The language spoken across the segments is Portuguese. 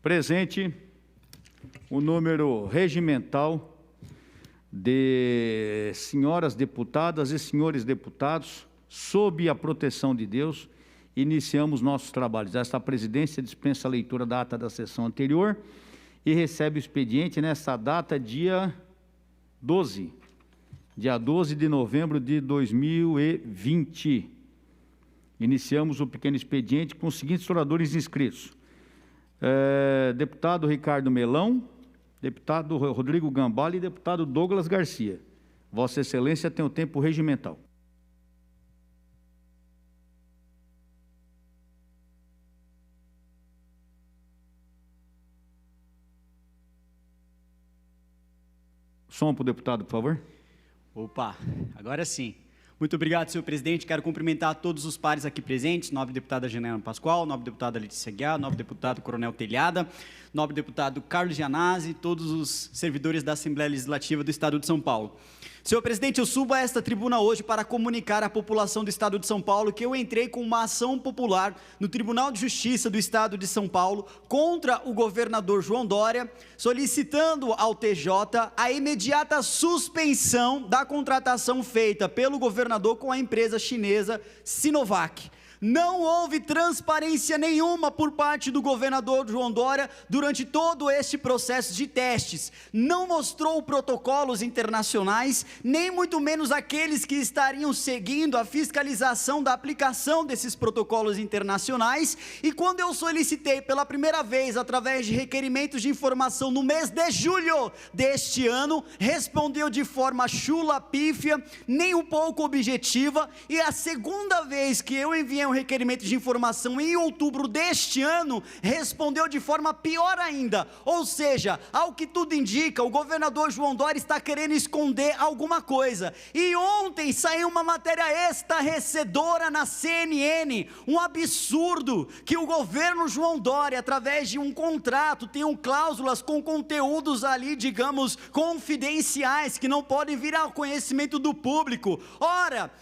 Presente o número regimental de senhoras deputadas e senhores deputados, sob a proteção de Deus, iniciamos nossos trabalhos. Esta presidência dispensa a leitura da ata da sessão anterior e recebe o expediente nessa data, dia 12 de novembro de 2020. Iniciamos o pequeno expediente com os seguintes oradores inscritos. Deputado Ricardo Melão, deputado Rodrigo Gambale e deputado Douglas Garcia. Vossa Excelência tem o tempo regimental. Som para o deputado, por favor. Opa, agora sim. Muito obrigado, senhor presidente. Quero cumprimentar todos os pares aqui presentes, nobre deputada Janaína Pascoal, nobre deputada Letícia Guiar, nobre deputado Coronel Telhada, nobre deputado Carlos Gianazzi, todos os servidores da Assembleia Legislativa do Estado de São Paulo. Senhor presidente, eu subo a esta tribuna hoje para comunicar à população do Estado de São Paulo que eu entrei com uma ação popular no Tribunal de Justiça do Estado de São Paulo contra o governador João Dória, solicitando ao TJ a imediata suspensão da contratação feita pelo governador com a empresa chinesa Sinovac. Não houve transparência nenhuma por parte do governador João Dória durante todo este processo de testes. Não mostrou protocolos internacionais, nem muito menos aqueles que estariam seguindo a fiscalização da aplicação desses protocolos internacionais. E quando eu solicitei pela primeira vez, através de requerimentos de informação no mês de julho deste ano, respondeu de forma chula, pífia, nem um pouco objetiva. E a segunda vez que eu enviei requerimento de informação em outubro deste ano, respondeu de forma pior ainda, ou seja, ao que tudo indica, o governador João Dória está querendo esconder alguma coisa. E ontem saiu uma matéria estarrecedora na CNN, um absurdo, que o governo João Dória, através de um contrato, tem cláusulas com conteúdos ali, digamos, confidenciais, que não podem vir ao conhecimento do público. Ora,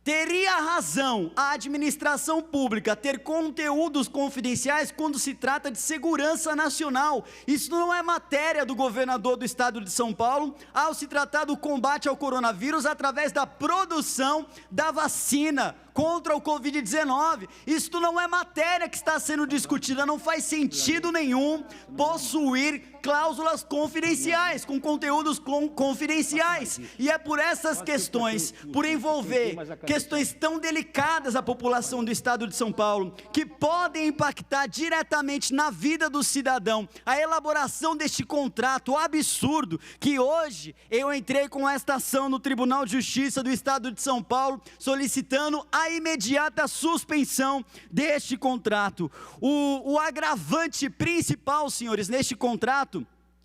teria razão a administração pública ter conteúdos confidenciais quando se trata de segurança nacional. Isso não é matéria do governador do Estado de São Paulo, ao se tratar do combate ao coronavírus através da produção da vacina contra o Covid-19. Isto não é matéria que está sendo discutida, não faz sentido nenhum possuir cláusulas confidenciais, com conteúdos confidenciais, e é por essas questões, por envolver questões tão delicadas à população do Estado de São Paulo, que podem impactar diretamente na vida do cidadão, a elaboração deste contrato absurdo, que hoje eu entrei com esta ação no Tribunal de Justiça do Estado de São Paulo, solicitando a imediata suspensão deste contrato. O agravante principal, senhores, neste contrato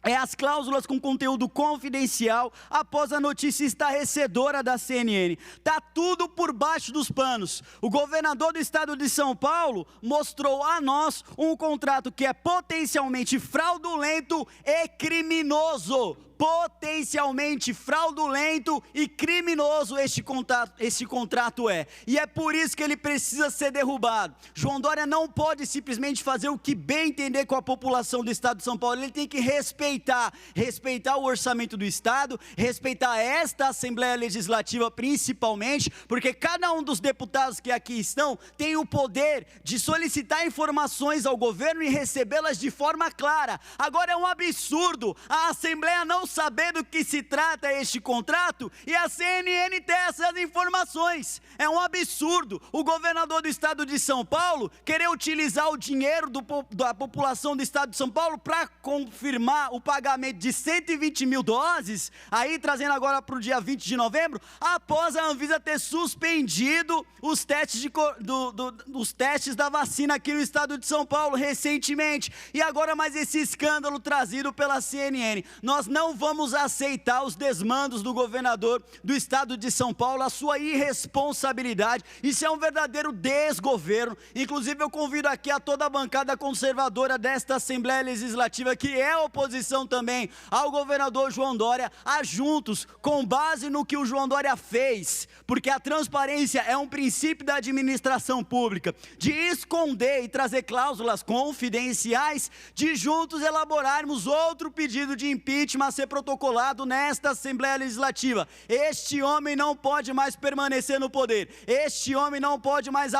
é as cláusulas com conteúdo confidencial após a notícia estarrecedora da CNN. Está tudo por baixo dos panos. O governador do Estado de São Paulo mostrou a nós um contrato que é potencialmente fraudulento e criminoso. Potencialmente fraudulento e criminoso este contrato é. E é por isso que ele precisa ser derrubado. João Dória não pode simplesmente fazer o que bem entender com a população do Estado de São Paulo. Ele tem que respeitar o orçamento do Estado, respeitar esta Assembleia Legislativa principalmente, porque cada um dos deputados que aqui estão tem o poder de solicitar informações ao governo e recebê-las de forma clara. Agora é um absurdo a Assembleia não saber do que se trata este contrato e a CNN ter essas informações. É um absurdo o governador do Estado de São Paulo querer utilizar o dinheiro da população do Estado de São Paulo para confirmar o pagamento de 120 mil doses, aí trazendo agora para o dia 20 de novembro, após a Anvisa ter suspendido os testes da vacina aqui no Estado de São Paulo recentemente. E agora mais esse escândalo trazido pela CNN. Nós não vamos aceitar os desmandos do governador do estado de São Paulo, a sua irresponsabilidade. Isso é um verdadeiro desgoverno. Inclusive, eu convido aqui a toda a bancada conservadora desta Assembleia Legislativa, que é oposição também ao governador João Dória, a juntos, com base no que o João Dória fez, porque a transparência é um princípio da administração pública, de esconder e trazer cláusulas confidenciais, de juntos elaborarmos outro pedido de impeachment a ser protocolado nesta Assembleia Legislativa. Este homem não pode mais permanecer no poder, este homem não pode mais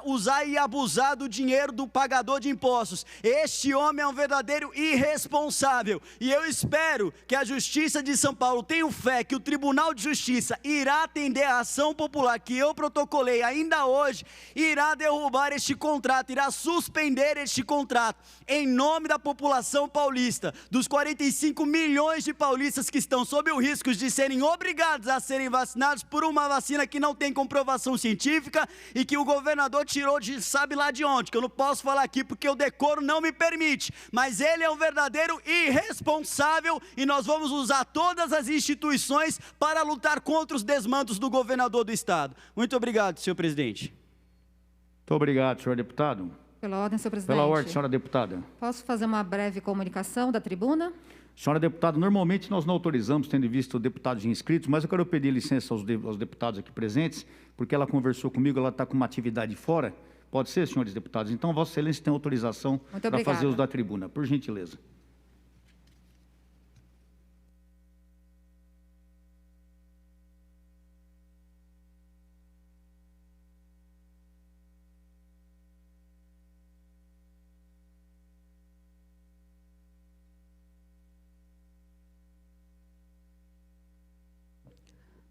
usar e abusar do dinheiro do pagador de impostos. Este homem é um verdadeiro irresponsável, e eu espero que a Justiça de São Paulo, tenha fé que o Tribunal de Justiça irá atender a ação popular que eu protocolei ainda hoje, irá derrubar este contrato, irá suspender este contrato, em nome da população paulista, dos 45 milhões de paulistas que estão sob o risco de serem obrigados a serem vacinados por uma vacina que não tem comprovação científica e que o governador tirou de sabe lá de onde, que eu não posso falar aqui porque o decoro não me permite, mas ele é um verdadeiro irresponsável, e nós vamos usar todas as instituições para lutar contra os desmandos do governador do estado. Muito obrigado, senhor presidente. Muito obrigado, senhor deputado. Pela ordem, senhor presidente. Pela ordem, senhora deputada. Posso fazer uma breve comunicação da tribuna? Senhora deputada, normalmente nós não autorizamos, tendo visto deputados inscritos, mas eu quero pedir licença aos deputados aqui presentes, porque ela conversou comigo, ela está com uma atividade fora. Pode ser, senhores deputados? Então, Vossa Excelência tem autorização para fazer uso da tribuna, por gentileza.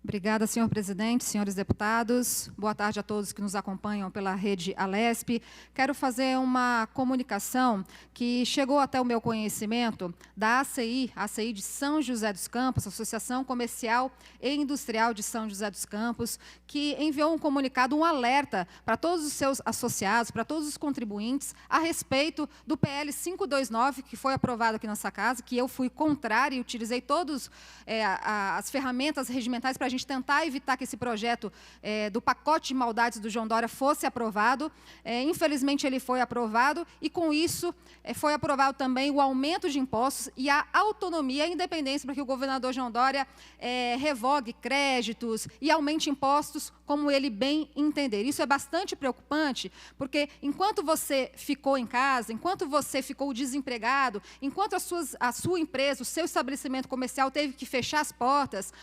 Obrigada, senhor presidente, senhores deputados. Boa tarde a todos que nos acompanham pela rede Alesp. Quero fazer uma comunicação que chegou até o meu conhecimento da ACI de São José dos Campos, Associação Comercial e Industrial de São José dos Campos, que enviou um comunicado, um alerta para todos os seus associados, para todos os contribuintes, a respeito do PL 529, que foi aprovado aqui nessa casa, que eu fui contrária e utilizei todas as ferramentas regimentais para a gente tentar evitar que esse projeto do pacote de maldades do João Dória fosse aprovado. Infelizmente, ele foi aprovado, e com isso foi aprovado também o aumento de impostos e a autonomia e a independência para que o governador João Dória revogue créditos e aumente impostos como ele bem entender. Isso é bastante preocupante, porque enquanto você ficou em casa, enquanto você ficou desempregado, enquanto a sua empresa, o seu estabelecimento comercial teve que fechar as portas,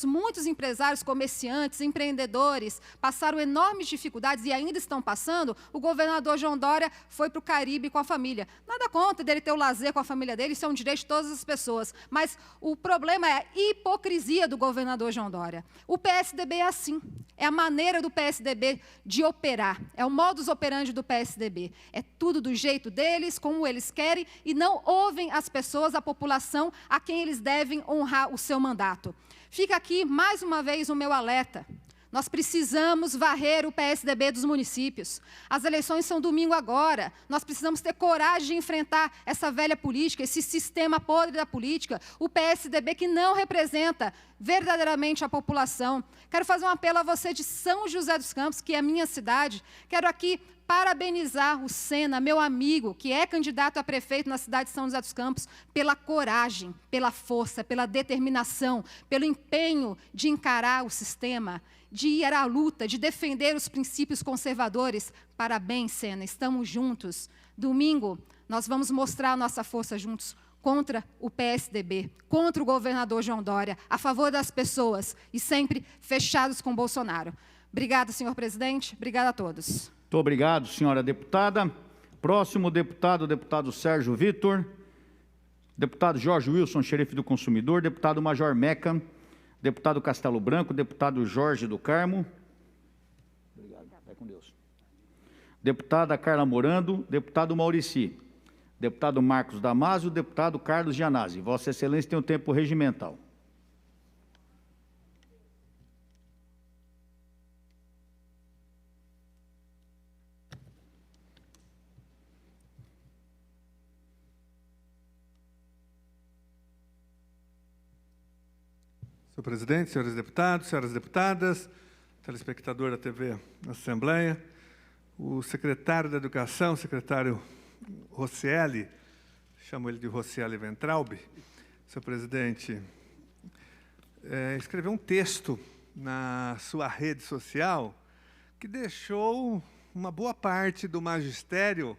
muitos empresários, comerciantes, empreendedores passaram enormes dificuldades e ainda estão passando, o governador João Dória foi para o Caribe com a família. Nada contra dele ter o lazer com a família dele, isso é um direito de todas as pessoas, mas o problema é a hipocrisia do governador João Dória. O PSDB é assim, é a maneira do PSDB de operar, é o modus operandi do PSDB, é tudo do jeito deles, como eles querem, e não ouvem as pessoas, a população, a quem eles devem honrar o seu mandato. Fica aqui, mais uma vez, o meu alerta. Nós precisamos varrer o PSDB dos municípios. As eleições são domingo agora. Nós precisamos ter coragem de enfrentar essa velha política, esse sistema podre da política, o PSDB que não representa verdadeiramente a população. Quero fazer um apelo a você de São José dos Campos, que é a minha cidade. Quero aqui parabenizar o Sena, meu amigo, que é candidato a prefeito na cidade de São José dos Campos, pela coragem, pela força, pela determinação, pelo empenho de encarar o sistema, de ir à luta, de defender os princípios conservadores. Parabéns, Sena, estamos juntos. Domingo, nós vamos mostrar a nossa força juntos contra o PSDB, contra o governador João Dória, a favor das pessoas e sempre fechados com Bolsonaro. Obrigada, senhor presidente. Obrigada a todos. Muito obrigado, senhora deputada. Próximo deputado, o deputado Sérgio Vitor. Deputado Jorge Wilson, xerife do consumidor. Deputado Major Meca. Deputado Castelo Branco. Deputado Jorge do Carmo. Obrigado. Vai com Deus. Deputada Carla Morando. Deputado Maurici. Deputado Marcos Damasio. Deputado Carlos Gianazzi. Vossa Excelência tem o tempo regimental. Senhor presidente, senhores deputados, senhoras deputadas, telespectador da TV Assembleia, o secretário da Educação, o secretário Roscielli, chamo ele de Roscielli Ventralbe, senhor presidente, escreveu um texto na sua rede social que deixou uma boa parte do magistério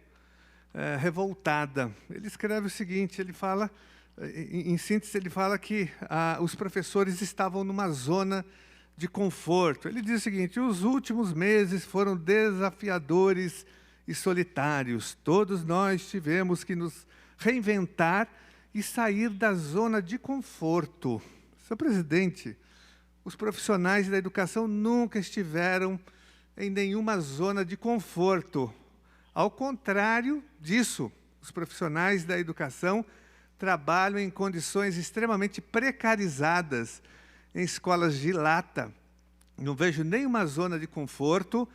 revoltada. Ele escreve o seguinte, ele fala, em síntese, ele fala que os professores estavam numa zona de conforto. Ele diz o seguinte: os últimos meses foram desafiadores e solitários. Todos nós tivemos que nos reinventar e sair da zona de conforto. Senhor presidente, os profissionais da educação nunca estiveram em nenhuma zona de conforto. Ao contrário disso, os profissionais da educação trabalham em condições extremamente precarizadas, em escolas de lata. Não vejo nenhuma zona de conforto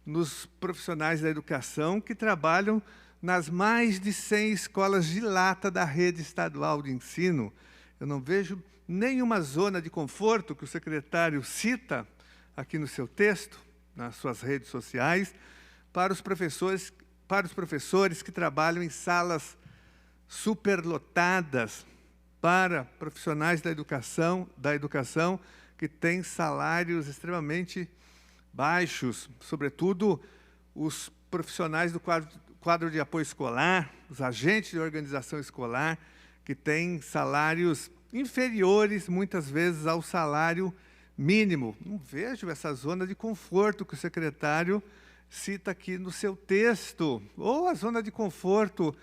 nos profissionais da educação que trabalham nas mais de 100 escolas de lata da rede estadual de ensino. Eu não vejo nenhuma zona de conforto que o secretário cita aqui no seu texto, nas suas redes sociais, para os professores que trabalham em salas superlotadas, para profissionais da educação que têm salários extremamente baixos, sobretudo os profissionais do quadro de apoio escolar, os agentes de organização escolar, que têm salários inferiores, muitas vezes, ao salário mínimo. Não vejo essa zona de conforto que o secretário cita aqui no seu texto, ou a zona de conforto,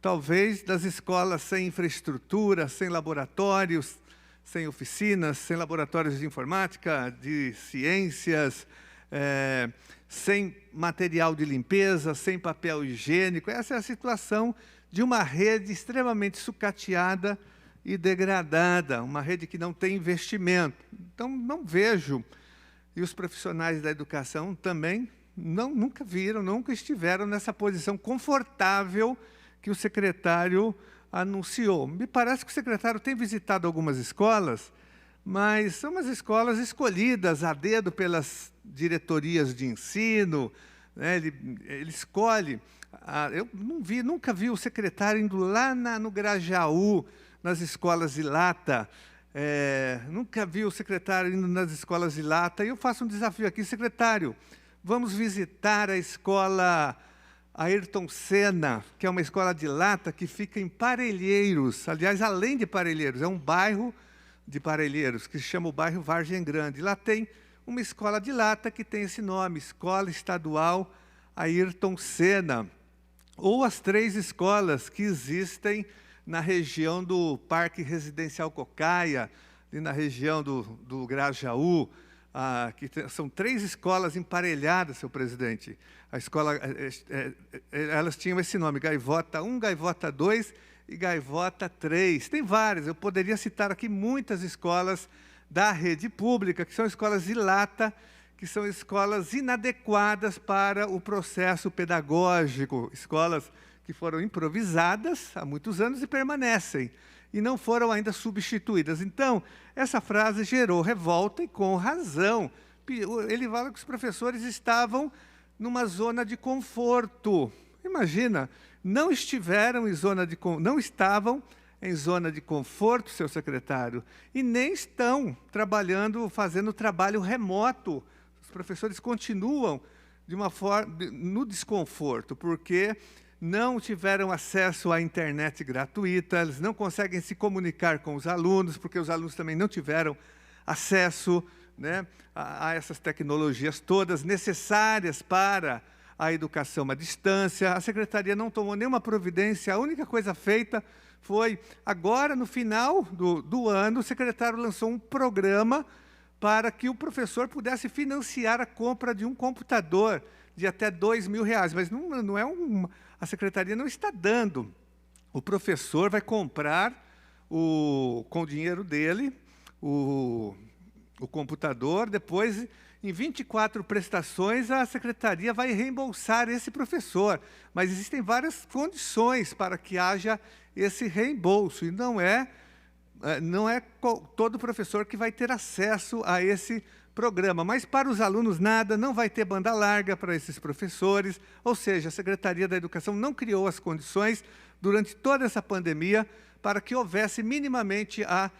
talvez, das escolas sem infraestrutura, sem laboratórios, sem oficinas, sem laboratórios de informática, de ciências, sem material de limpeza, sem papel higiênico. Essa é a situação de uma rede extremamente sucateada e degradada, uma rede que não tem investimento. Então, não vejo, e os profissionais da educação também nunca viram, nunca estiveram nessa posição confortável que o secretário anunciou. Me parece que o secretário tem visitado algumas escolas, mas são umas escolas escolhidas a dedo pelas diretorias de ensino, né? Ele escolhe. Eu nunca vi o secretário indo lá no Grajaú, nas escolas de lata. Nunca vi o secretário indo nas escolas de lata. E eu faço um desafio aqui, secretário. Vamos visitar a escola Ayrton Senna, que é uma escola de lata que fica em Parelheiros. Aliás, além de Parelheiros, é um bairro de Parelheiros, que se chama o bairro Vargem Grande. Lá tem uma escola de lata que tem esse nome, Escola Estadual Ayrton Senna. Ou as 3 escolas que existem na região do Parque Residencial Cocaia, e na região do Grajaú, são 3 escolas emparelhadas, senhor presidente. A escola, elas tinham esse nome, Gaivota 1, Gaivota 2 e Gaivota 3. Tem várias, eu poderia citar aqui muitas escolas da rede pública, que são escolas de lata, que são escolas inadequadas para o processo pedagógico, escolas que foram improvisadas há muitos anos e permanecem, e não foram ainda substituídas. Então, essa frase gerou revolta e com razão. Ele fala que os professores estavam numa zona de conforto. Imagina, não estavam em zona de conforto, seu secretário, e nem estão fazendo trabalho remoto. Os professores continuam no desconforto, porque não tiveram acesso à internet gratuita, eles não conseguem se comunicar com os alunos, porque os alunos também não tiveram acesso, né, a essas tecnologias todas necessárias para a educação à distância. A secretaria não tomou nenhuma providência, a única coisa feita foi, agora, no final do ano, o secretário lançou um programa para que o professor pudesse financiar a compra de um computador de até R$2.000, mas não é a secretaria não está dando. O professor vai comprar, com o dinheiro dele, o computador, depois, em 24 prestações, a secretaria vai reembolsar esse professor. Mas existem várias condições para que haja esse reembolso, e não é não é todo professor que vai ter acesso a esse programa, mas para os alunos nada, não vai ter banda larga para esses professores, ou seja, a Secretaria da Educação não criou as condições durante toda essa pandemia para que houvesse minimamente a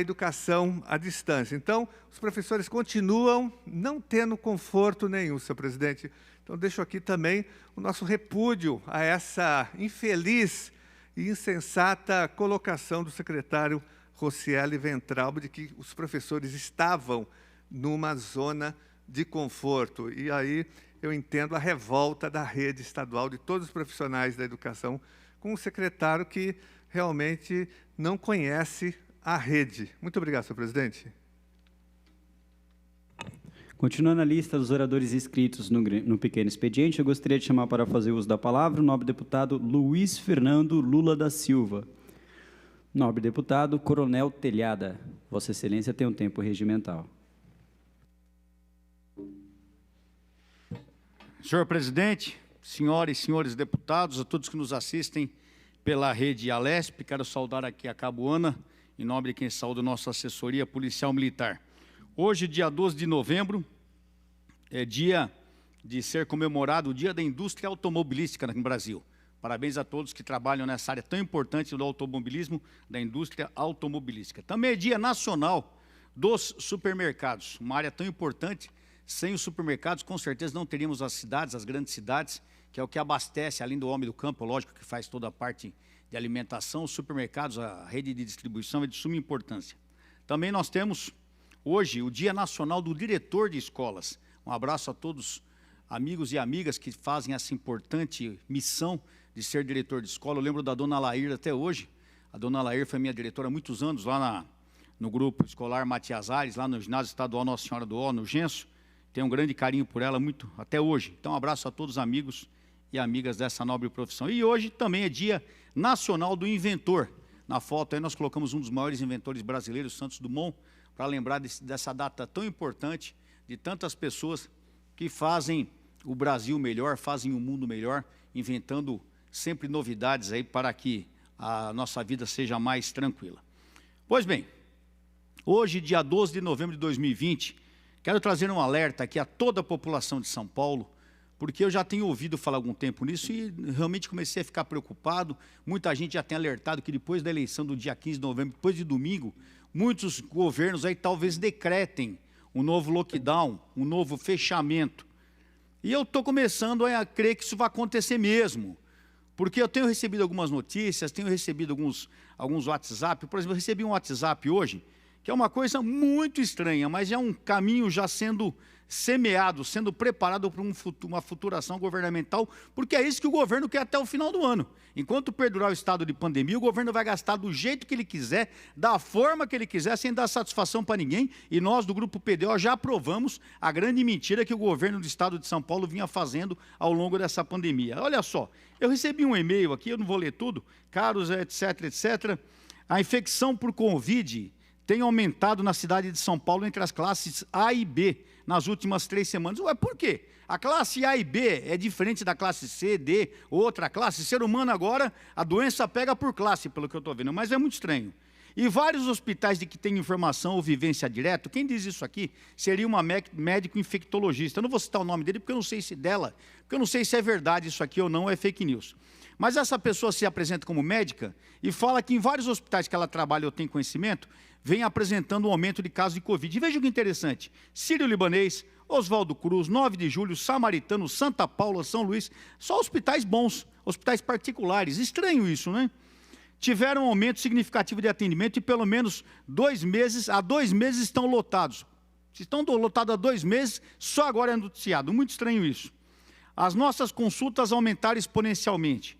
educação à distância. Então, os professores continuam não tendo conforto nenhum, senhor presidente. Então, deixo aqui também o nosso repúdio a essa infeliz e insensata colocação do secretário Rocieli Ventralbe de que os professores estavam numa zona de conforto. E aí eu entendo a revolta da rede estadual, de todos os profissionais da educação, com um secretário que realmente não conhece a rede. Muito obrigado, senhor presidente. Continuando a lista dos oradores inscritos no pequeno expediente, eu gostaria de chamar para fazer uso da palavra o nobre deputado Luiz Fernando Lula da Silva. Nobre deputado Coronel Telhada, Vossa Excelência tem um tempo regimental. Senhor presidente, senhoras e senhores deputados, a todos que nos assistem pela rede Alesp, quero saudar aqui a Cabuana, em nome de quem saúda nossa assessoria policial militar. Hoje, dia 12 de novembro, é dia de ser comemorado o Dia da Indústria Automobilística no Brasil. Parabéns a todos que trabalham nessa área tão importante do automobilismo, da indústria automobilística. Também é dia nacional dos supermercados, uma área tão importante. Sem os supermercados, com certeza, não teríamos as cidades, as grandes cidades, que é o que abastece, além do homem do campo, lógico, que faz toda a parte de alimentação, os supermercados, a rede de distribuição é de suma importância. Também nós temos, hoje, o Dia Nacional do Diretor de Escolas. Um abraço a todos, amigos e amigas que fazem essa importante missão de ser diretor de escola. Eu lembro da dona Lair até hoje. A dona Lair foi minha diretora há muitos anos, lá no grupo escolar Matias Ares, lá no ginásio estadual Nossa Senhora do Ó, no Genso. Tenho um grande carinho por ela, muito, até hoje. Então, um abraço a todos os amigos e amigas dessa nobre profissão. E hoje também é Dia Nacional do Inventor. Na foto aí nós colocamos um dos maiores inventores brasileiros, Santos Dumont, para lembrar dessa data tão importante, de tantas pessoas que fazem o Brasil melhor, fazem o mundo melhor, inventando sempre novidades aí para que a nossa vida seja mais tranquila. Pois bem, hoje, dia 12 de novembro de 2020, quero trazer um alerta aqui a toda a população de São Paulo, porque eu já tenho ouvido falar há algum tempo nisso e realmente comecei a ficar preocupado. Muita gente já tem alertado que depois da eleição do dia 15 de novembro, depois de domingo, muitos governos aí talvez decretem um novo lockdown, um novo fechamento. E eu estou começando a crer que isso vai acontecer mesmo, porque eu tenho recebido algumas notícias, tenho recebido alguns WhatsApp. Por exemplo, eu recebi um WhatsApp hoje, que é uma coisa muito estranha, mas é um caminho já sendo semeado, sendo preparado para uma futura ação governamental, porque é isso que o governo quer até o final do ano. Enquanto perdurar o estado de pandemia, o governo vai gastar do jeito que ele quiser, da forma que ele quiser, sem dar satisfação para ninguém, e nós do Grupo PDO já aprovamos a grande mentira que o governo do estado de São Paulo vinha fazendo ao longo dessa pandemia. Olha só, eu recebi um e-mail aqui, eu não vou ler tudo, caros, etc, etc, a infecção por Covid tem aumentado na cidade de São Paulo entre as classes A e B nas últimas 3 semanas. Ué, por quê? A classe A e B é diferente da classe C, D, outra classe. Ser humano agora, a doença pega por classe, pelo que eu estou vendo, mas é muito estranho. E vários hospitais de que tem informação ou vivência direto, quem diz isso aqui seria uma médico infectologista. Eu não vou citar o nome dele porque eu não sei se porque eu não sei se é verdade isso aqui ou não, é fake news. Mas essa pessoa se apresenta como médica e fala que em vários hospitais que ela trabalha ou tem conhecimento, vem apresentando um aumento de casos de Covid. E veja que interessante, Sírio-Libanês, Oswaldo Cruz, 9 de Julho, Samaritano, Santa Paula, São Luís, só hospitais bons, hospitais particulares. Estranho isso, né? Tiveram um aumento significativo de atendimento e pelo menos 2 meses, há 2 meses estão lotados. Se estão lotados há 2 meses, só agora é noticiado. Muito estranho isso. As nossas consultas aumentaram exponencialmente.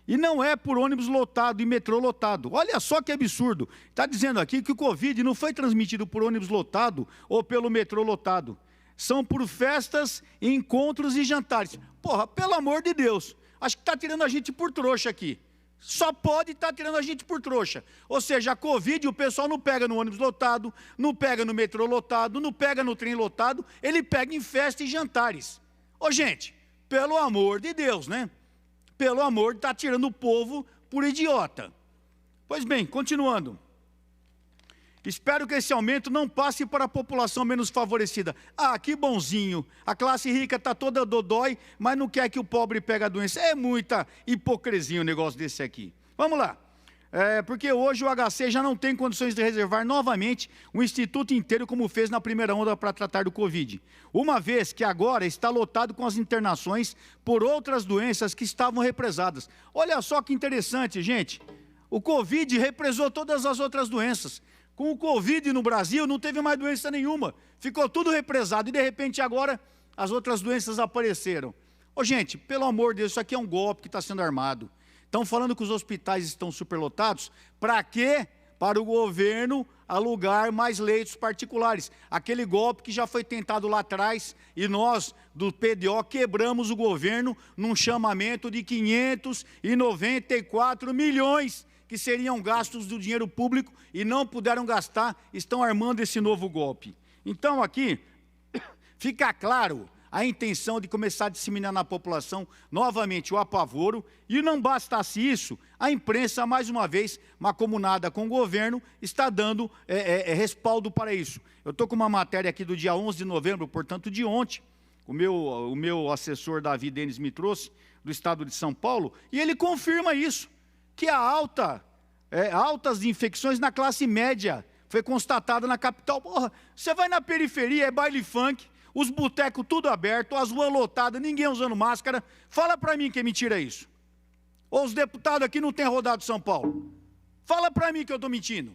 E não é por ônibus lotado e metrô lotado. Olha só que absurdo. Está dizendo aqui que o Covid não foi transmitido por ônibus lotado ou pelo metrô lotado. São por festas, encontros e jantares. Porra, pelo amor de Deus. Acho que está tirando a gente por trouxa aqui. Só pode estar tirando a gente por trouxa. Ou seja, a Covid o pessoal não pega no ônibus lotado, não pega no metrô lotado, não pega no trem lotado, ele pega em festa e jantares. Ô gente, pelo amor de Deus, né? Pelo amor de estar tirando o povo por idiota. Pois bem, continuando. Espero que esse aumento não passe para a população menos favorecida. Ah, que bonzinho, a classe rica está toda dodói, mas não quer que o pobre pegue a doença. É muita hipocrisia um negócio desse aqui. Vamos lá. Porque hoje o HC já não tem condições de reservar novamente um instituto inteiro como fez na primeira onda para tratar do Covid. Uma vez que agora está lotado com as internações por outras doenças que estavam represadas. Olha só que interessante, gente. O Covid represou todas as outras doenças. Com o Covid no Brasil não teve mais doença nenhuma. Ficou tudo represado e de repente agora as outras doenças apareceram. Ô gente, pelo amor de Deus, isso aqui é um golpe que está sendo armado. Estão falando que os hospitais estão superlotados. Para quê? Para o governo alugar mais leitos particulares. Aquele golpe que já foi tentado lá atrás e nós, do PDO, quebramos o governo num chamamento de 594 milhões que seriam gastos do dinheiro público e não puderam gastar, estão armando esse novo golpe. Então aqui fica claro a intenção de começar a disseminar na população novamente o apavoro, e não bastasse isso, a imprensa, mais uma vez, mancomunada com o governo, está dando respaldo para isso. Eu estou com uma matéria aqui do dia 11 de novembro, portanto, de ontem, o meu assessor Davi Denis me trouxe, do estado de São Paulo, e ele confirma isso, que a altas de infecções na classe média foi constatada na capital. Porra, você vai na periferia, é baile funk, os botecos tudo aberto, as ruas lotadas, ninguém usando máscara. Fala para mim que é mentira isso. Ou os deputados aqui não têm rodado São Paulo. Fala para mim que eu estou mentindo.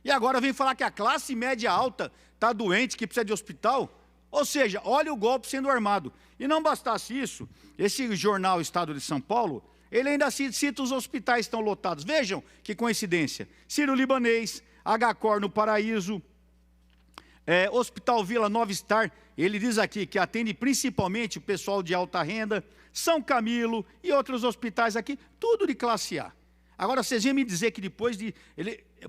E agora vem falar que a classe média alta está doente, que precisa de hospital. Ou seja, olha o golpe sendo armado. E não bastasse isso, esse jornal Estado de São Paulo, ele ainda cita os hospitais que estão lotados. Vejam que coincidência. Sírio-Libanês, HCOR no Paraíso, Hospital Vila Nova Star, ele diz aqui que atende principalmente o pessoal de alta renda, São Camilo e outros hospitais aqui, tudo de classe A. Agora, vocês iam me dizer que depois de...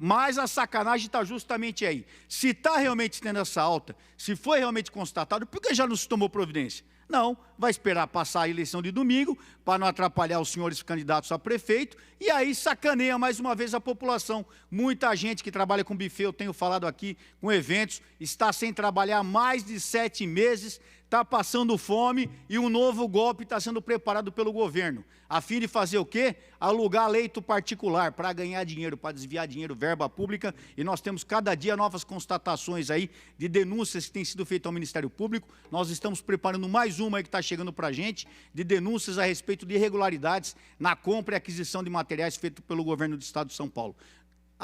Mas a sacanagem está justamente aí. Se está realmente tendo essa alta, se foi realmente constatado, por que já não se tomou providência? Não, vai esperar passar a eleição de domingo, para não atrapalhar os senhores candidatos a prefeito, e aí sacaneia mais uma vez a população. Muita gente que trabalha com buffet, eu tenho falado aqui, com eventos, está sem trabalhar há mais de 7 meses, está passando fome, e um novo golpe está sendo preparado pelo governo, a fim de fazer o quê? Alugar leito particular, para ganhar dinheiro, para desviar dinheiro, verba pública, e nós temos cada dia novas constatações aí, de denúncias que têm sido feitas ao Ministério Público. Nós estamos preparando mais uma aí que está chegando para a gente, de denúncias a respeito de irregularidades na compra e aquisição de materiais feito pelo governo do Estado de São Paulo.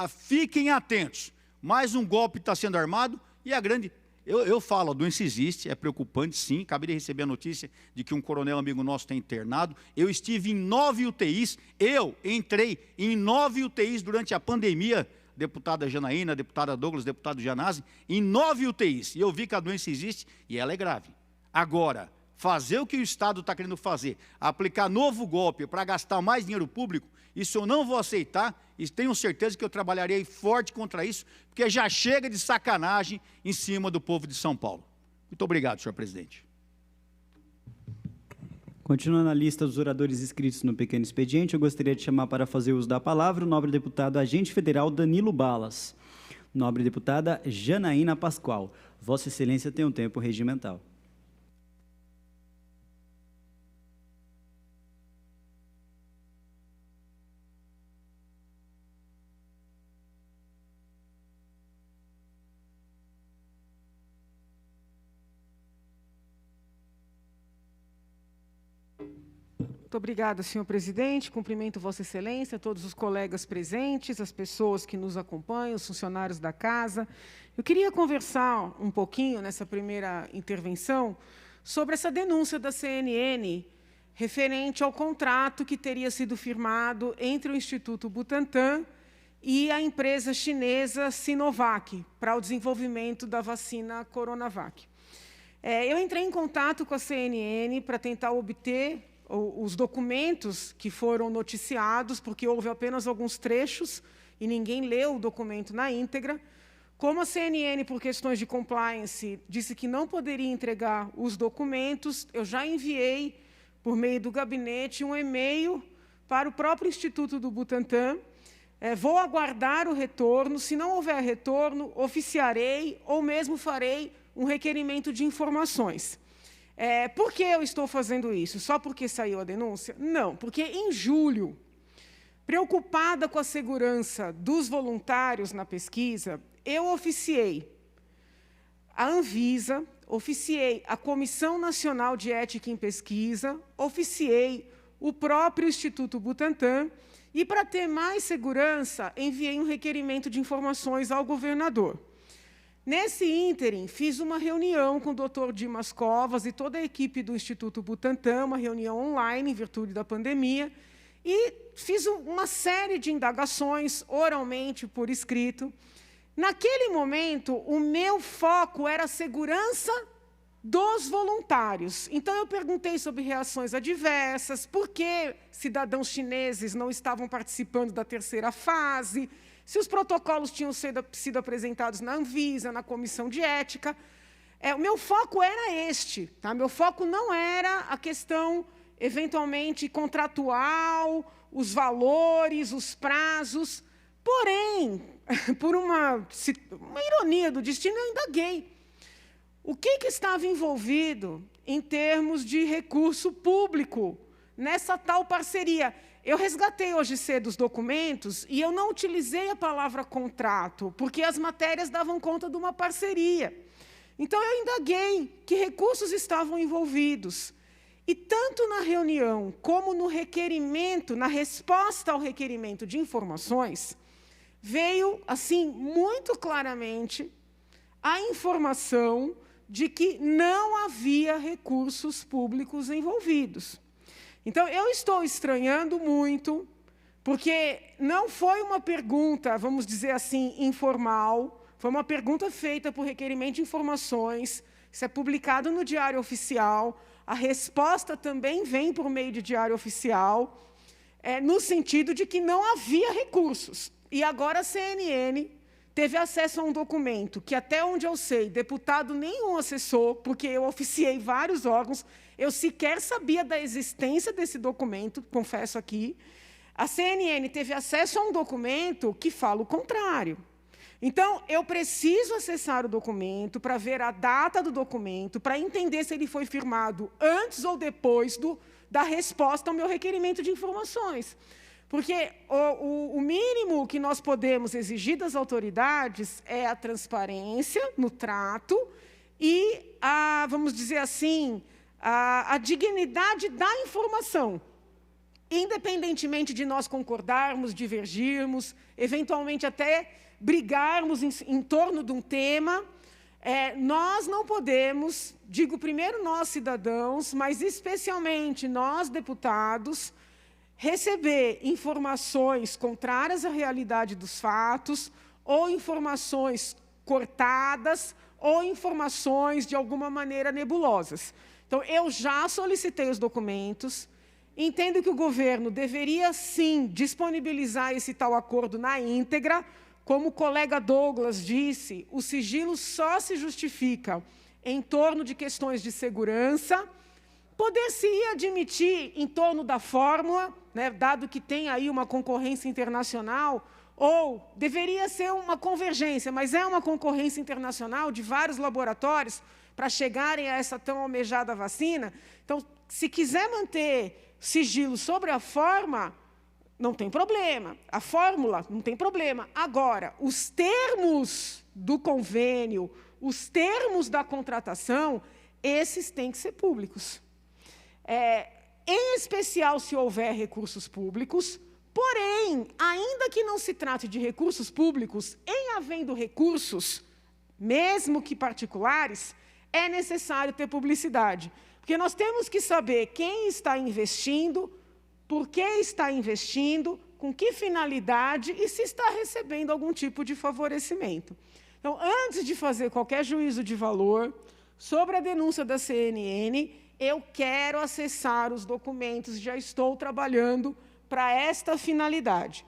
Fiquem atentos, mais um golpe está sendo armado, e a grande... Eu falo, a doença existe, é preocupante sim, acabei de receber a notícia de que um coronel amigo nosso está internado. Eu estive em 9 UTIs, eu entrei em 9 UTIs durante a pandemia, deputada Janaína, deputada Douglas, deputado Janazzi, em 9 UTIs, e eu vi que a doença existe e ela é grave. Agora, fazer o que o Estado está querendo fazer, aplicar novo golpe para gastar mais dinheiro público, isso eu não vou aceitar, e tenho certeza que eu trabalharei forte contra isso, porque já chega de sacanagem em cima do povo de São Paulo. Muito obrigado, senhor presidente. Continuando a lista dos oradores inscritos no pequeno expediente, eu gostaria de chamar para fazer uso da palavra o nobre deputado agente federal Danilo Balas. Nobre deputada Janaína Pascoal. Vossa Excelência tem um tempo regimental. Muito obrigada, senhor presidente. Cumprimento Vossa Excelência, todos os colegas presentes, as pessoas que nos acompanham, os funcionários da casa. Eu queria conversar um pouquinho, nessa primeira intervenção, sobre essa denúncia da CNN referente ao contrato que teria sido firmado entre o Instituto Butantan e a empresa chinesa Sinovac para o desenvolvimento da vacina Coronavac. Eu entrei em contato com a CNN para tentar obter os documentos que foram noticiados, porque houve apenas alguns trechos e ninguém leu o documento na íntegra. Como a CNN, por questões de compliance, disse que não poderia entregar os documentos, eu já enviei, por meio do gabinete, um e-mail para o próprio Instituto do Butantan, vou aguardar o retorno, se não houver retorno, oficiarei ou mesmo farei um requerimento de informações. Por que eu estou fazendo isso? Só porque saiu a denúncia? Não, porque em julho, preocupada com a segurança dos voluntários na pesquisa, eu oficiei a Anvisa, oficiei a Comissão Nacional de Ética em Pesquisa, oficiei o próprio Instituto Butantan e, para ter mais segurança, enviei um requerimento de informações ao governador. Nesse ínterim, fiz uma reunião com o Dr. Dimas Covas e toda a equipe do Instituto Butantan, uma reunião online, em virtude da pandemia, e fiz uma série de indagações, oralmente, por escrito. Naquele momento, o meu foco era a segurança dos voluntários. Então, eu perguntei sobre reações adversas, por que cidadãos chineses não estavam participando da terceira fase, se os protocolos tinham sido apresentados na Anvisa, na Comissão de Ética. O meu foco era este. Tá? Meu foco não era a questão, eventualmente, contratual, os valores, os prazos. Porém, por uma ironia do destino, eu indaguei. O que estava envolvido em termos de recurso público nessa tal parceria? Eu resgatei hoje cedo os documentos e eu não utilizei a palavra contrato, porque as matérias davam conta de uma parceria. Então, eu indaguei que recursos estavam envolvidos. E tanto na reunião como no requerimento, na resposta ao requerimento de informações, veio, assim, muito claramente a informação de que não havia recursos públicos envolvidos. Então, eu estou estranhando muito, porque não foi uma pergunta, vamos dizer assim, informal, foi uma pergunta feita por requerimento de informações, isso é publicado no Diário Oficial, a resposta também vem por meio de Diário Oficial, no sentido de que não havia recursos. E agora a CNN teve acesso a um documento que, até onde eu sei, deputado nenhum acessou, porque eu oficiei vários órgãos, eu sequer sabia da existência desse documento, confesso aqui. A CNN teve acesso a um documento que fala o contrário. Então, eu preciso acessar o documento para ver a data do documento, para entender se ele foi firmado antes ou depois da resposta ao meu requerimento de informações. Porque o mínimo que nós podemos exigir das autoridades é a transparência no trato e, vamos dizer assim, a dignidade da informação. Independentemente de nós concordarmos, divergirmos, eventualmente até brigarmos em torno de um tema, nós não podemos, digo primeiro nós cidadãos, mas especialmente nós deputados, receber informações contrárias à realidade dos fatos, ou informações cortadas, ou informações de alguma maneira nebulosas. Então, eu já solicitei os documentos, entendo que o governo deveria, sim, disponibilizar esse tal acordo na íntegra. Como o colega Douglas disse, o sigilo só se justifica em torno de questões de segurança. Poder-se-ia admitir em torno da fórmula, né, dado que tem aí uma concorrência internacional, ou deveria ser uma convergência, mas é uma concorrência internacional de vários laboratórios para chegarem a essa tão almejada vacina. Então, se quiser manter sigilo sobre a forma, não tem problema. A fórmula, não tem problema. Agora, os termos do convênio, os termos da contratação, esses têm que ser públicos. Em especial se houver recursos públicos, porém, ainda que não se trate de recursos públicos, em havendo recursos, mesmo que particulares, é necessário ter publicidade. Porque nós temos que saber quem está investindo, por que está investindo, com que finalidade e se está recebendo algum tipo de favorecimento. Então, antes de fazer qualquer juízo de valor sobre a denúncia da CNN, eu quero acessar os documentos, já estou trabalhando para esta finalidade.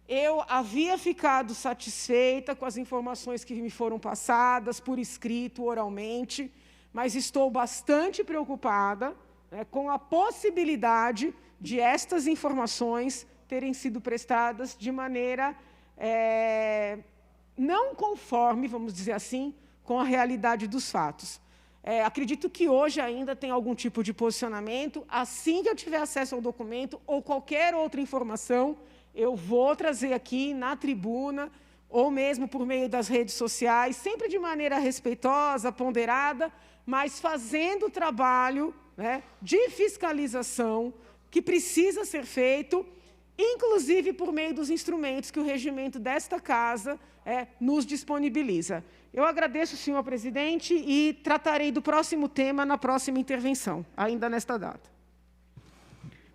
Eu havia ficado satisfeita com as informações que me foram passadas, por escrito, oralmente, mas estou bastante preocupada, né, com a possibilidade de estas informações terem sido prestadas de maneira não conforme, vamos dizer assim, com a realidade dos fatos. Acredito que hoje ainda tem algum tipo de posicionamento. Assim que eu tiver acesso ao documento ou qualquer outra informação, eu vou trazer aqui na tribuna, ou mesmo por meio das redes sociais, sempre de maneira respeitosa, ponderada, mas fazendo o trabalho, né, de fiscalização que precisa ser feito, inclusive por meio dos instrumentos que o regimento desta Casa nos disponibiliza. Eu agradeço, senhor presidente, e tratarei do próximo tema na próxima intervenção, ainda nesta data.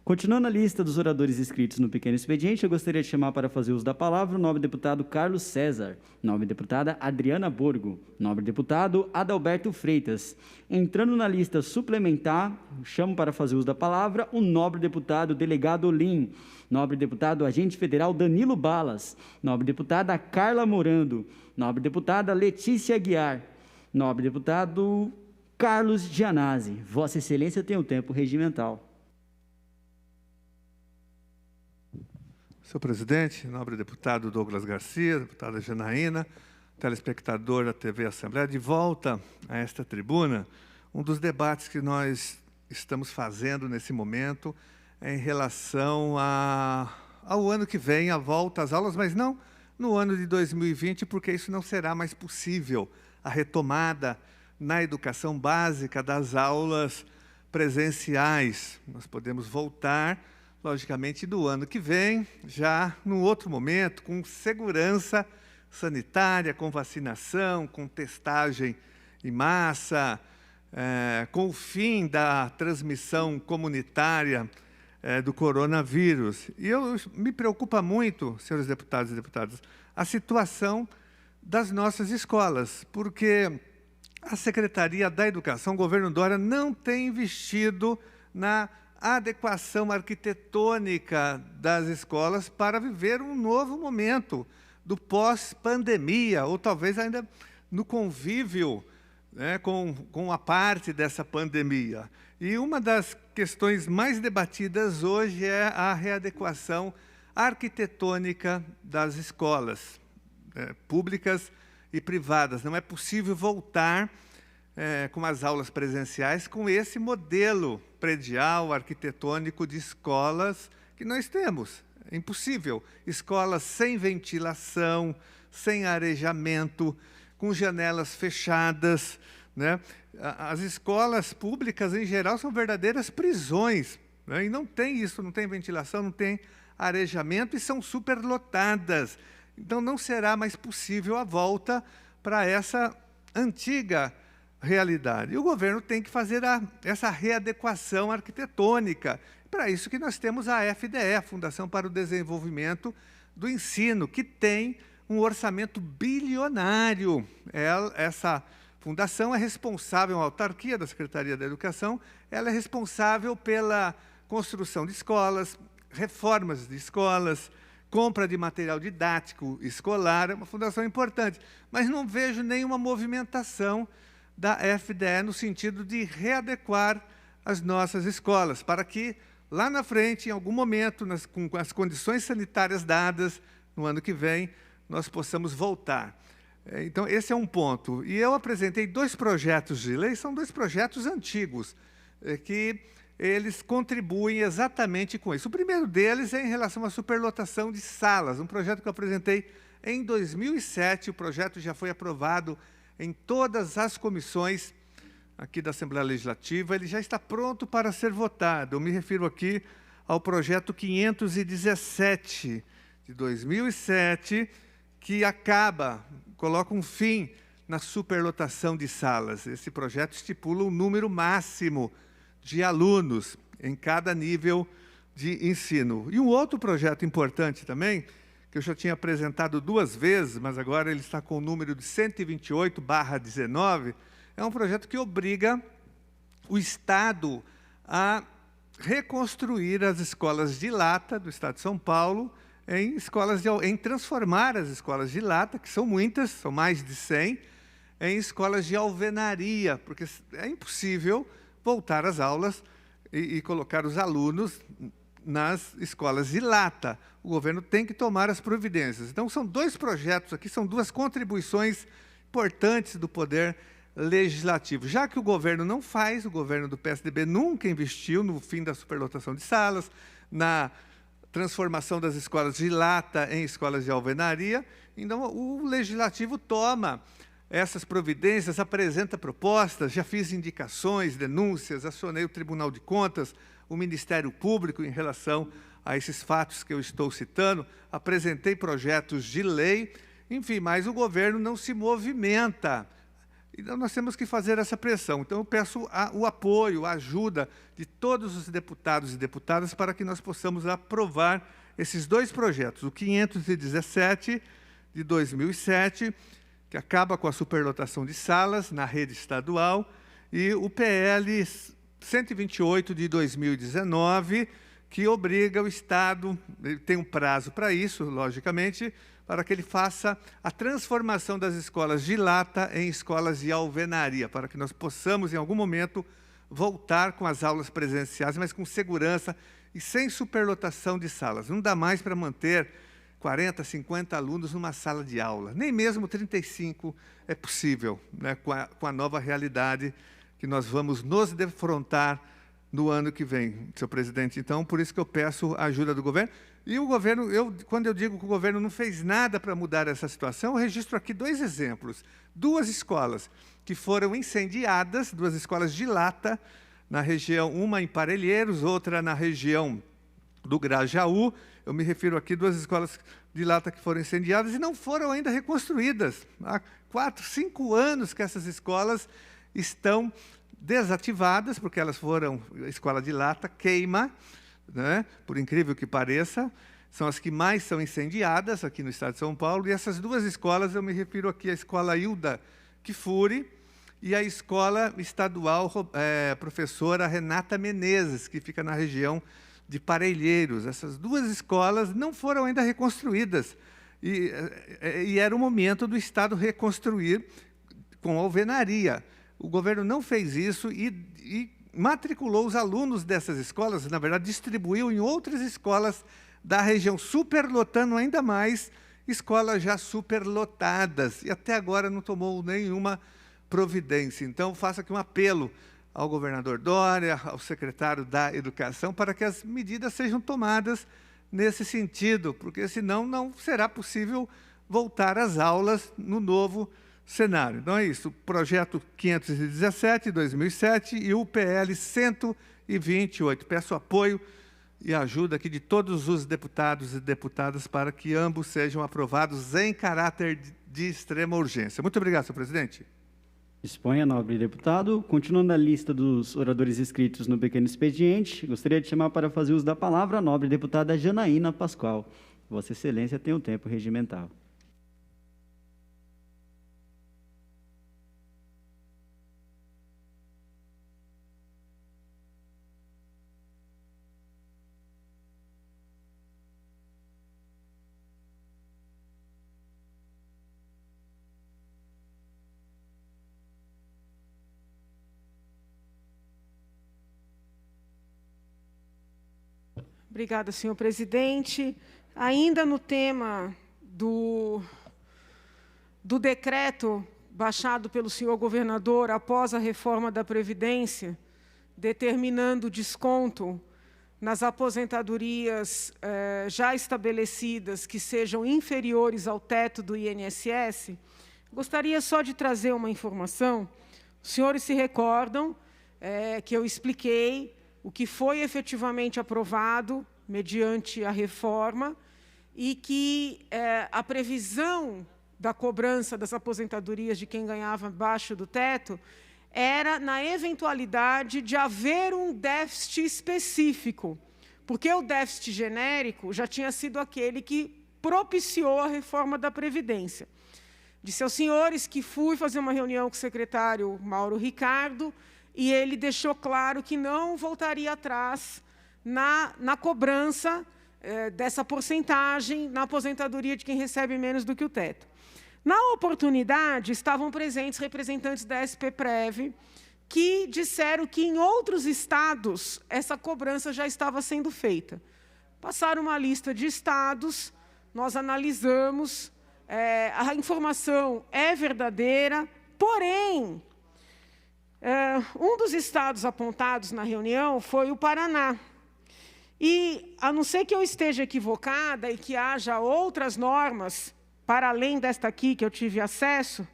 Continuando a lista dos oradores inscritos no pequeno expediente, eu gostaria de chamar para fazer uso da palavra o nobre deputado Carlos César, nobre deputada Adriana Borgo, nobre deputado Adalberto Freitas. Entrando na lista suplementar, chamo para fazer uso da palavra o nobre deputado delegado Olim, nobre deputado agente federal Danilo Balas, nobre deputada Carla Morando, nobre deputada Letícia Aguiar, nobre deputado Carlos Gianazzi. Vossa Excelência tem o tempo regimental. Senhor presidente, nobre deputado Douglas Garcia, deputada Janaína, telespectador da TV Assembleia, de volta a esta tribuna, um dos debates que nós estamos fazendo nesse momento é em relação ao ano que vem, a volta às aulas, mas não no ano de 2020, porque isso não será mais possível, a retomada na educação básica das aulas presenciais. Nós podemos voltar, logicamente, do ano que vem, já num outro momento, com segurança sanitária, com vacinação, com testagem em massa, com o fim da transmissão comunitária do coronavírus. E me preocupa muito, senhores deputados e deputadas, a situação das nossas escolas, porque a Secretaria da Educação, o governo Dória, não tem investido na adequação arquitetônica das escolas para viver um novo momento do pós-pandemia, ou talvez ainda no convívio, né, com a parte dessa pandemia. E uma das questões mais debatidas hoje é a readequação arquitetônica das escolas públicas e privadas. Não é possível voltar com as aulas presenciais com esse modelo predial, arquitetônico de escolas que nós temos. É impossível. Escolas sem ventilação, sem arejamento, com janelas fechadas, né? As escolas públicas, em geral, são verdadeiras prisões, né? E não tem isso, não tem ventilação, não tem arejamento e são superlotadas. Então, não será mais possível a volta para essa antiga realidade. E o governo tem que fazer essa readequação arquitetônica. Para isso que nós temos a FDE, a Fundação para o Desenvolvimento do Ensino, que tem um orçamento bilionário. Essa fundação é responsável, a autarquia da Secretaria da Educação, ela é responsável pela construção de escolas, reformas de escolas, compra de material didático escolar, é uma fundação importante. Mas não vejo nenhuma movimentação da FDE no sentido de readequar as nossas escolas, para que lá na frente, em algum momento, com as condições sanitárias dadas, no ano que vem, nós possamos voltar. Então, esse é um ponto. E eu apresentei 2 projetos de lei, são 2 projetos antigos, que eles contribuem exatamente com isso. O primeiro deles é em relação à superlotação de salas, um projeto que eu apresentei em 2007, o projeto já foi aprovado em todas as comissões aqui da Assembleia Legislativa, ele já está pronto para ser votado. Eu me refiro aqui ao projeto 517 de 2007, que coloca um fim na superlotação de salas. Esse projeto estipula um número máximo de alunos em cada nível de ensino. E um outro projeto importante também, que eu já tinha apresentado 2 vezes, mas agora ele está com o número de 128/19, é um projeto que obriga o Estado a reconstruir as escolas de lata do Estado de São Paulo em transformar as escolas de lata, que são muitas, são mais de 100, em escolas de alvenaria, porque é impossível voltar às aulas e colocar os alunos nas escolas de lata. O governo tem que tomar as providências. Então, são 2 projetos aqui, são 2 contribuições importantes do Poder Legislativo. Já que o governo não faz, o governo do PSDB nunca investiu no fim da superlotação de salas, na transformação das escolas de lata em escolas de alvenaria, então o Legislativo toma essas providências, apresenta propostas, já fiz indicações, denúncias, acionei o Tribunal de Contas, o Ministério Público em relação a esses fatos que eu estou citando, apresentei projetos de lei, enfim, mas o governo não se movimenta. Então, nós temos que fazer essa pressão. Então, eu peço o apoio, a ajuda de todos os deputados e deputadas para que nós possamos aprovar esses 2 projetos, o 517 de 2007, que acaba com a superlotação de salas na rede estadual, e o PL 128 de 2019, que obriga o Estado, ele tem um prazo para isso, logicamente, para que ele faça a transformação das escolas de lata em escolas de alvenaria, para que nós possamos, em algum momento, voltar com as aulas presenciais, mas com segurança e sem superlotação de salas. Não dá mais para manter 40, 50 alunos numa sala de aula. Nem mesmo 35 é possível, né, com a nova realidade que nós vamos nos defrontar no ano que vem, senhor presidente. Então, por isso que eu peço a ajuda do governo. E o governo, quando eu digo que o governo não fez nada para mudar essa situação, eu registro aqui 2 exemplos. 2 escolas que foram incendiadas, 2 escolas de lata, na região, uma em Parelheiros, outra na região do Grajaú. Eu me refiro aqui a 2 escolas de lata que foram incendiadas e não foram ainda reconstruídas. Há 4, 5 anos que essas escolas estão desativadas, porque elas foram, a escola de lata queima, né? Por incrível que pareça, são as que mais são incendiadas aqui no estado de São Paulo, e essas 2 escolas, eu me refiro aqui à escola Hilda Kifuri e à escola estadual professora Renata Menezes, que fica na região de Parelheiros. Essas 2 escolas não foram ainda reconstruídas, e era o momento do Estado reconstruir com alvenaria. O governo não fez isso e matriculou os alunos dessas escolas, na verdade, distribuiu em outras escolas da região, superlotando ainda mais escolas já superlotadas, e até agora não tomou nenhuma providência. Então, faço aqui um apelo ao governador Dória, ao secretário da Educação, para que as medidas sejam tomadas nesse sentido, porque senão não será possível voltar às aulas no novo cenário. Então é isso, o projeto 517, 2007 e o PL 128. Peço apoio e ajuda aqui de todos os deputados e deputadas para que ambos sejam aprovados em caráter de extrema urgência. Muito obrigado, senhor presidente. Disponha, nobre deputado. Continuando a lista dos oradores inscritos no pequeno expediente, gostaria de chamar para fazer uso da palavra a nobre deputada Janaína Pascoal. Vossa Excelência tem o tempo regimental. Obrigada, senhor presidente. Ainda no tema do decreto baixado pelo senhor governador após a reforma da Previdência, determinando desconto nas aposentadorias já estabelecidas que sejam inferiores ao teto do INSS, gostaria só de trazer uma informação. Os senhores se recordam que eu expliquei o que foi efetivamente aprovado mediante a reforma e que a previsão da cobrança das aposentadorias de quem ganhava abaixo do teto era na eventualidade de haver um déficit específico, porque o déficit genérico já tinha sido aquele que propiciou a reforma da Previdência. Disse aos senhores que fui fazer uma reunião com o secretário Mauro Ricardo, e ele deixou claro que não voltaria atrás na cobrança dessa porcentagem na aposentadoria de quem recebe menos do que o teto. Na oportunidade, estavam presentes representantes da SPPrev, que disseram que em outros estados essa cobrança já estava sendo feita. Passaram uma lista de estados, nós analisamos, a informação é verdadeira, porém, um dos estados apontados na reunião foi o Paraná. E, a não ser que eu esteja equivocada e que haja outras normas, para além desta aqui que eu tive acesso,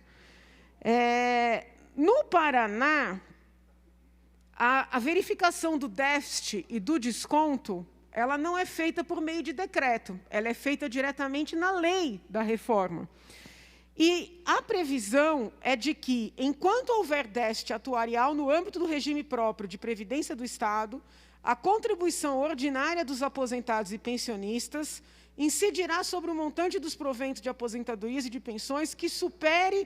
no Paraná, a verificação do déficit e do desconto, ela não é feita por meio de decreto, ela é feita diretamente na lei da reforma. E a previsão é de que, enquanto houver déficit atuarial no âmbito do regime próprio de previdência do Estado, a contribuição ordinária dos aposentados e pensionistas incidirá sobre o montante dos proventos de aposentadorias e de pensões que supere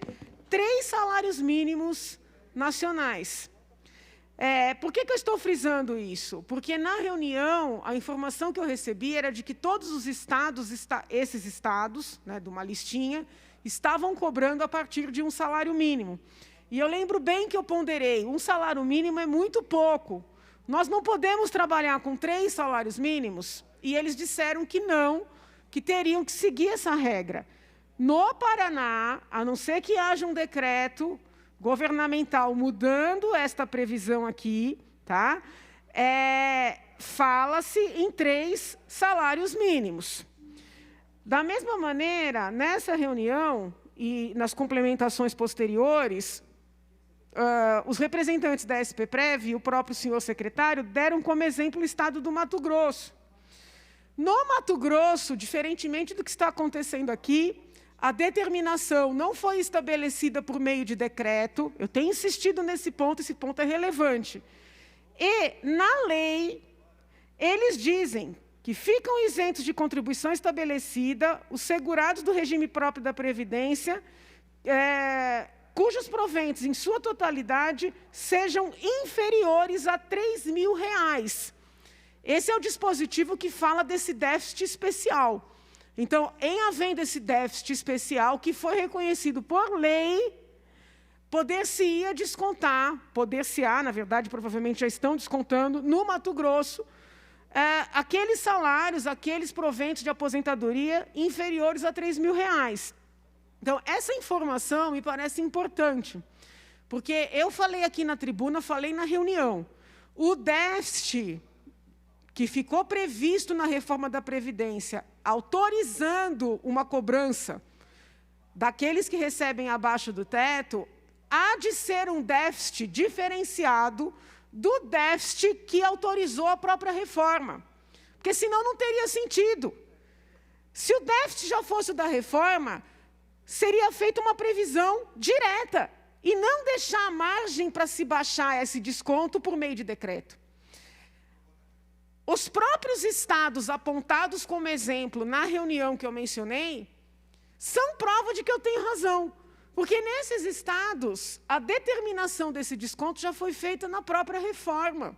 3 salários mínimos nacionais. Por que eu estou frisando isso? Porque, na reunião, a informação que eu recebi era de que todos os estados, esses estados, né, de uma listinha, estavam cobrando a partir de um salário mínimo. E eu lembro bem que eu ponderei, um salário mínimo é muito pouco. Nós não podemos trabalhar com 3 salários mínimos, e eles disseram que não, que teriam que seguir essa regra. No Paraná, a não ser que haja um decreto governamental mudando esta previsão aqui, tá? Fala-se em 3 salários mínimos. Da mesma maneira, nessa reunião e nas complementações posteriores, os representantes da SPPREV e o próprio senhor secretário deram como exemplo o estado do Mato Grosso. No Mato Grosso, diferentemente do que está acontecendo aqui, a determinação não foi estabelecida por meio de decreto. Eu tenho insistido nesse ponto, esse ponto é relevante. E, na lei, eles dizem que ficam isentos de contribuição estabelecida os segurados do regime próprio da Previdência, cujos proventos, em sua totalidade, sejam inferiores a R$3.000. Esse é o dispositivo que fala desse déficit especial. Então, em havendo esse déficit especial, que foi reconhecido por lei, poder-se-ia descontar, na verdade, provavelmente já estão descontando, no Mato Grosso, aqueles salários, aqueles proventos de aposentadoria inferiores a R$3.000. Então, essa informação me parece importante, porque eu falei aqui na tribuna, falei na reunião, o déficit que ficou previsto na reforma da Previdência, autorizando uma cobrança daqueles que recebem abaixo do teto, há de ser um déficit diferenciado do déficit que autorizou a própria reforma. Porque, senão, não teria sentido. Se o déficit já fosse o da reforma, seria feita uma previsão direta e não deixar a margem para se baixar esse desconto por meio de decreto. Os próprios estados apontados como exemplo na reunião que eu mencionei são prova de que eu tenho razão, porque nesses estados a determinação desse desconto já foi feita na própria reforma,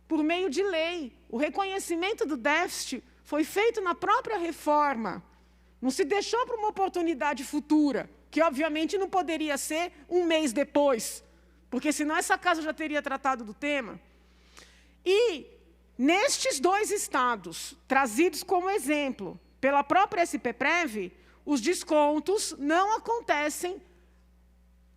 por meio de lei. O reconhecimento do déficit foi feito na própria reforma. Não se deixou para uma oportunidade futura, que obviamente não poderia ser um mês depois, porque senão essa casa já teria tratado do tema. E nestes 2 estados, trazidos como exemplo pela própria SPPREV, os descontos não acontecem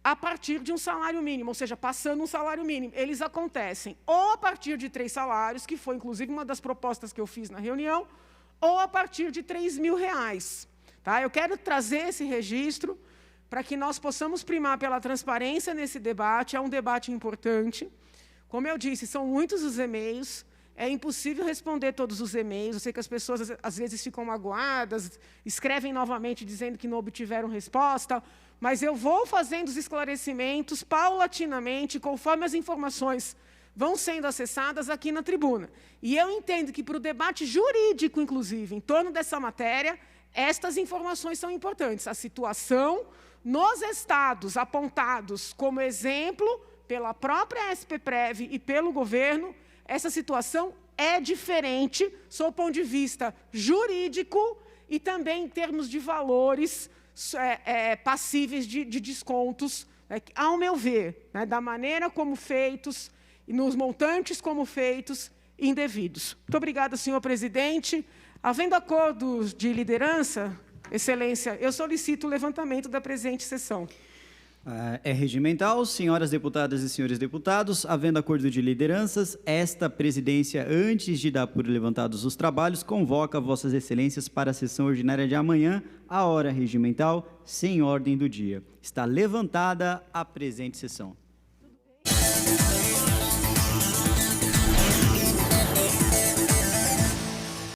a partir de um salário mínimo, ou seja, passando um salário mínimo. Eles acontecem ou a partir de 3 salários, que foi inclusive uma das propostas que eu fiz na reunião, ou a partir de R$3.000. Tá? Eu quero trazer esse registro para que nós possamos primar pela transparência nesse debate. É um debate importante. Como eu disse, são muitos os e-mails. É impossível responder todos os e-mails. Eu sei que as pessoas, às vezes, ficam magoadas, escrevem novamente dizendo que não obtiveram resposta, mas eu vou fazendo os esclarecimentos paulatinamente, conforme as informações vão sendo acessadas aqui na tribuna. E eu entendo que, para o debate jurídico, inclusive, em torno dessa matéria, estas informações são importantes. A situação nos estados apontados como exemplo pela própria SPPREV e pelo governo, essa situação é diferente, sob o ponto de vista jurídico e também em termos de valores passíveis de descontos ao meu ver, né, da maneira como feitos, e nos montantes como feitos, indevidos. Muito obrigada, senhor presidente. Havendo acordos de liderança, excelência, eu solicito o levantamento da presente sessão. É regimental, senhoras deputadas e senhores deputados, havendo acordo de lideranças, esta presidência, antes de dar por levantados os trabalhos, convoca vossas excelências para a sessão ordinária de amanhã, a hora regimental, sem ordem do dia. Está levantada a presente sessão.